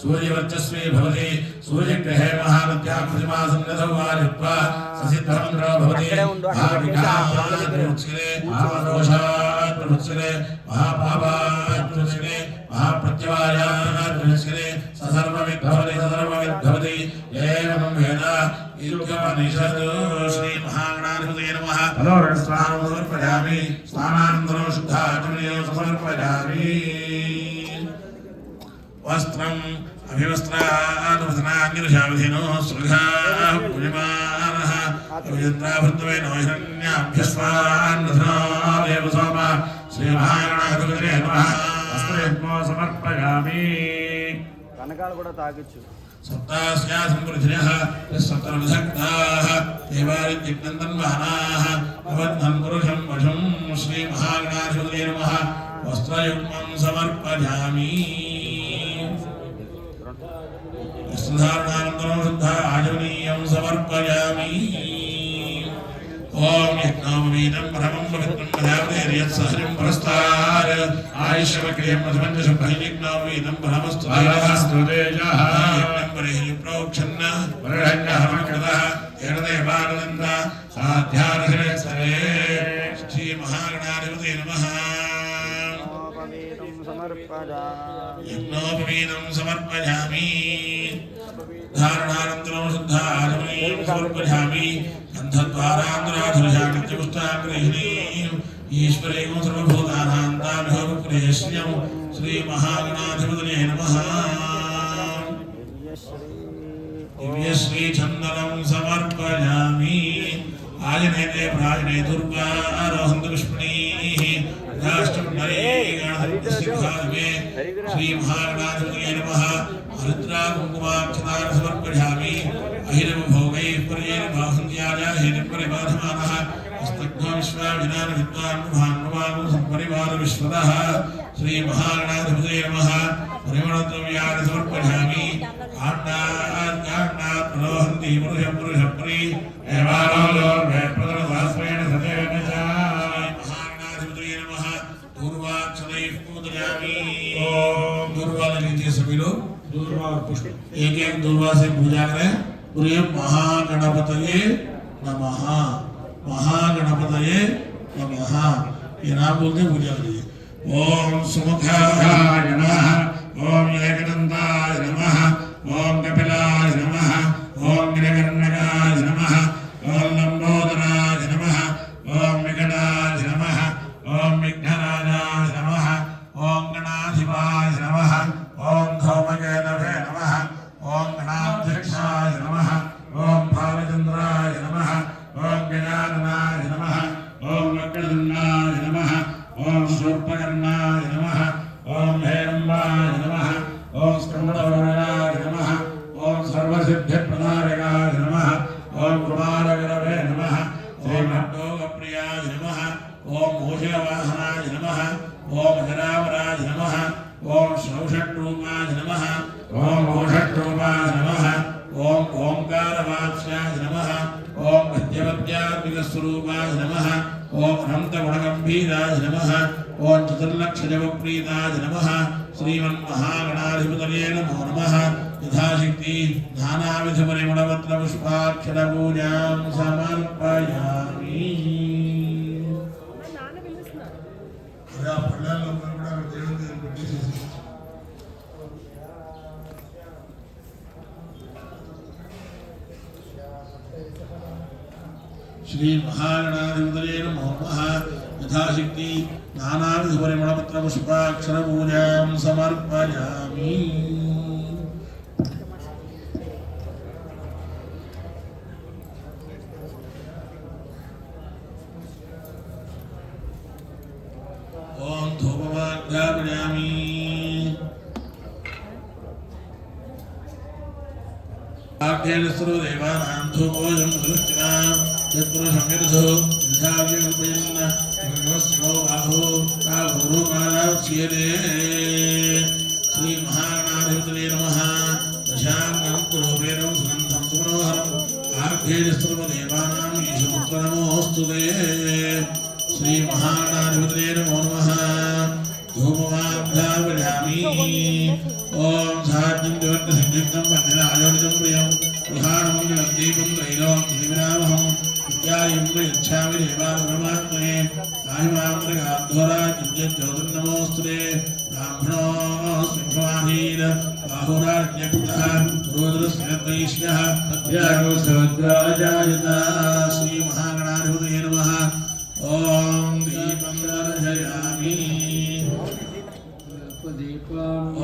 सूर्यवर्चस्वी भवति सूर्यग्रहे महानद्यां प्रतिमासन्निधौ वारित्वा ससिद्धमन्द्रो भवति महाविकारोषात् प्रमुच्यते महापापात् प्रमुच्यते महाप्रत्यवायात् प्रमुच्यते सर्वविद्भवति एवं वेद इत्युपनिषदो श्रीमहागणाधिपतये नमः फलोरस्नानं समर्पयामि स्नानानन्तरं शुद्धाचमनीयं समर्पयामि वस्त्रम् अभिवस्त्रानुवसनाग्निशावधिनो सुलघाः पूजमानः अभियन्त्राभृतवेनो हिरण्याभ्यस्वान्नधनादेव सोम श्रीमहागणाधिपतये नमः वस्त्रयज्ञो समर्पयामि కనకాలు కూడా తాగొచ్చు सप्तास्यासंपृथिनः सप्तविधक्ताः देवारित्यग्नन्दन्वाहनाः अवध्नं पुरुषं वशं श्रीमहागणाधिपतये नमः वस्त्रयुग्मं समर्पयामि धारणानन्तरं शुद्धा आचमनीयं समर्पयामि ओम यज्ञोपवीतं परमं पवित्रं पदावदेर्यत्सहजं पुरस्तार आयुष्यवक्रियं मधुमञ्जशुभयज्ञोपवीतं परमस्तु तेजः यज्ञं परिहि प्रोक्षन्न वरण्यहमकृतः एणदेवानन्द साध्यानशरेस्तरे श्रीमहागणाधिपतये नमः यज्ञोपवीतं समर्पयामि धारणानन्तरं शुद्धा आचमनीयं समर्पयामि गन्धद्वारान्तराधुर्यानित्यपुष्टाग्रहिणीं ईश्वरीं सर्वभूतानां तामिहोपप्रेष्यं श्रीमहागणाधिपतये नमः दिव्यश्रीचन्दनं समर्पयामि आजनेते प्राजने दुर्गारोहन्तु पुष्पणीः श्रीमहागणाधिपतये नमः हरिद्रा कुङ्कुमाक्षतान् समर्पयामि अहिरवभोगैः पर्येण बाहुन्द्याय हिरण्यपरिबाधमानः हस्तघ्नो विश्वाभिनान विद्वान् महान्वान् सम्परिवार विश्वतः श्रीमहागणाधिपतये नमः परिमलद्रव्याणि समर्पयामि आण्डात् प्रलोहन्ति पुरुषपरि एवालोर्वेप्रदरसास्वेन सतेन च महागणाधिपतये नमः दूर्वाक्षतैः पूजयामि ओम दूर्वा लीजिए सभी लोग दूर्वा और पुष्प एक एक दूर्वा से पूजा करें पूरे महागणपतये नमः महागणपतये नमः ये नाम बोलते पूजा करिए ओम सुमुखाय नमः ओम एकदन्ताय नमः ओम कपिलाय नमः ओम गिरिवर्णकाय नमः ओम लंबोदराय नमः ओम विकटाय नमः ओम विघ्नराजाय नमः ओम गणाधिपाय नमः ओम धौमकेतवे नमः ओम गणाध्यक्षाय नमः ओम भावचंद्राय नमः ओम गजाननाय नमः ओम वक्रतुण्डाय नमः ओम शूर्पकर्णाय नमः ओम हेरम्बाय नमः ओम स्कन्दवर्णाय नमः ओम सर्वसिद्धिप्रदायकाय नमः ओम कुमारगुरवे नमः श्रीमद्भोगप्रियाय नमः ओम मूषकवाहनाय नमः ओम जरावराय नमः ओम शौषट्रूपाय नमः ओम ओषट्रूपाय नमः ओम ओंकारवाच्याय नमः ओम विद्यवत्यात्मिकस्वरूपाय नमः ओम अनन्तगुणगम्भीराय नमः ओम चतुर्लक्षजगप्रीताय नमः श्रीमन्महागणाधिपतये नमो नमः यथाशक्ति नानाविधपरिमलपत्रपुष्पाक्षरपूजां समर्पयामि श्री महागणाधिपतये नमो नमः यथाशक्ति नानाविधपरिमलपत्रपुष्पाक्षरपूजां समर्पयामि। ओम धूपमाघ्रापयामि। आख्येन सर्वदेवानां धूपोऽयं दृष्ट्वा यत्पुरुषमिर्धो विधाव्यकल्पयन् नमस्यो बाहो काभूरुमालाक्ष्यते। श्रीमहागणाधिपतये नमः। दशाङ्गं कुलोपेदं सुगन्धं सुमनोहरम् आख्येन सर्वदेवानां ईशपुत्र नमोऽस्तु ते। श्रीमहागणाधिपतये नमो नमः। धूपमाघ्रापयामि। ओम साज्ञं दिवर्तसंयुक्तं वन्दनायोनितं प्रियं गृहाणमङ्गलं दीपं त्रैलोक्यं दिविनामहम् इत्यादिं प्रयच्छामि देवानुपरमात्मने आहिमान्तरगाद्धोराज्यं यज्ज्योतिर्नमोऽस्तुते। ब्राह्मणोऽस्मि भवानीर बाहुराज्ञपुत्रः पुरोदरस्यद्वैष्यः अध्यागोसवद्राजायत। श्रीमहागणाधिपतये नमः। ओम दीपं दर्शयामि।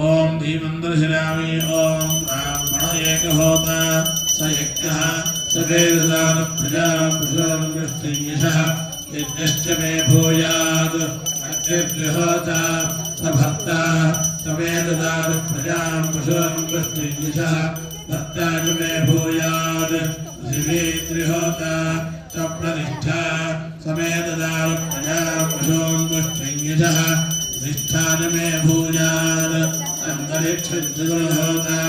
ओम दीपं दर्शयामि। ओम ब्राह्मण एकहोता स यज्ञः स वेददान प्रजा पुरुषं कृष्णयशः यज्ञश्च मे भूयात् अग्निर्होता स भर्ता स वेददान प्रजां पुरुषं कृष्णयशः भर्ता च मे भूयात् शिवेन्द्रिहोता स प्रतिष्ठा स वेददान प्रजां पुरुषं कृष्णयशः निष्ठान मे भूयात् अन्तरिक्षहोता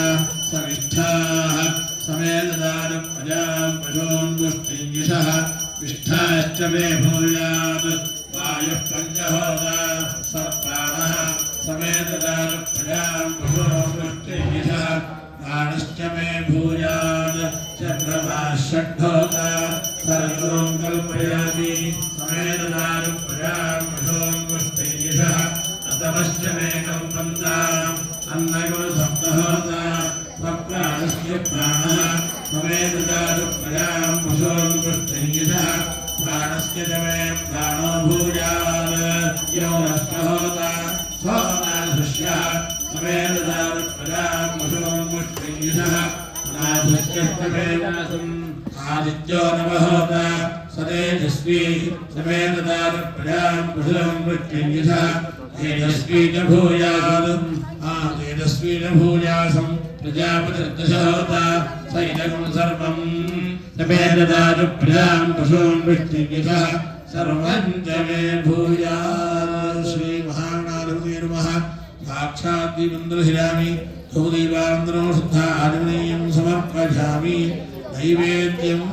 सविष्ठाः समेतदान प्रजां पशून् पुष्टियशः विष्ठाश्च मे भूयात् वायुः पञ्चहोता सप्राणः समेतदान प्रजां पशून् पुष्टियशः प्राणश्च मे भूयात् चन्द्रमाः षड्होता सर्वं कल्पयामि समेतदान प्रजां पशून् पुष्टियशः तमश्च मे कल्पन्ताम् अन्नगुणसप्तहोता स्वप्राणस्य प्राणः समेतदातु प्रजां पशून् पुष्टियशः प्राणस्य च मे प्राणो भूयात् यौनश्चहोता सोनाधुष्यः समेतदातु प्रजां पशून् पुष्टियशः नाधुष्यश्च मे वासम् आदित्यो नवहोता सतेजस्वी समेतदातु प्रजां पशून् पुष्टियशः तेजस्वी च भूयात् तेजस्वी च भूयासं प्रजापतिर्दशहोता स इदं सर्वं समेतदातु प्रजां पशून् पुष्टियशः सर्वं च मे भूयात्। श्रीमहागणाधिपतये नमः। साक्षात् दीपं दर्शयामि। धूपदीपानन्तरं शुद्धा आचमनीयं समर्पयामि। नैवेद्यम्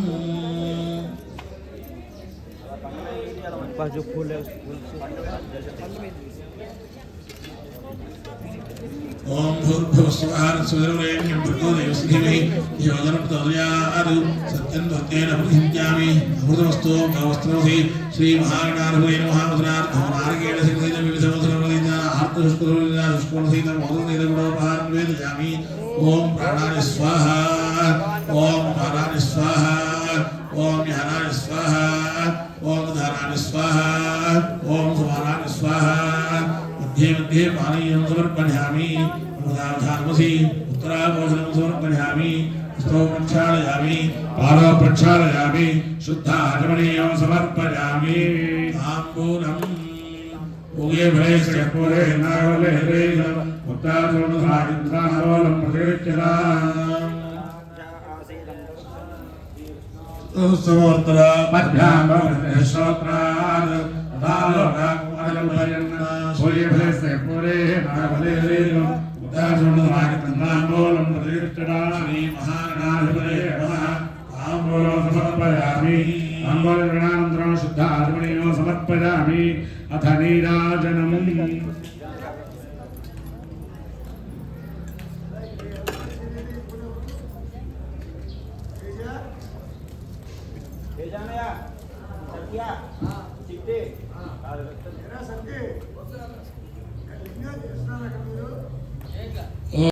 जो फूल है उस फूल से ओम भूर्भुवस्वः स्वधर्मरेण्यं भर्गो देवस्य धीमहि धियो यो नः प्रचोदयात्। सत्यं भक्तेन प्रतिज्ञामि अमृतमस्तु गौस्त्रमसि। श्रीमहागणाधिपतये नमः। वदनार्थो नारकेण सिद्धेन विविधवसनवलिना आर्तशुष्करोलिना शुष्कोणसहितं मोदकनिदगुणोपहारं वेदयामि। ओम प्राणानि स्वाहा। ओम प्राणानि स्वाहा। ओम ज्ञानानि स्वाहा। ओम धाराणि स्वाहा। ओम समानानि स्वाहा। मध्ये मध्ये पानीयं समर्पयामि। अमृतावधानमसि उत्तराभोजनं समर्पयामि। हस्तो प्रक्षालयामि। पादौ प्रक्षालयामि। शुद्धाचमनीयं समर्पयामि। ताम्बूलम् उगे भले श्रेयपूरे नागले हरेशम् उत्ताचोणसायन्त्रानवलं प्रतिगच्छताम्। समोत्तरा मध्याह्न श्रोत्रान् दालोकाकुमलभयन् सूर्य भले श्रेयपूरे नागले हरेशम् उत्ताचोणसायन्त्रानवलं प्रतिगच्छताम्। श्रीमहागणाधिपतये नमः। ताम्बूलं समर्पयामि। ताम्बूलग्रहणानन्तरं शुद्धाचमनीयं समर्पयामि। अथ नीराजनम्। सत्या चिट्टे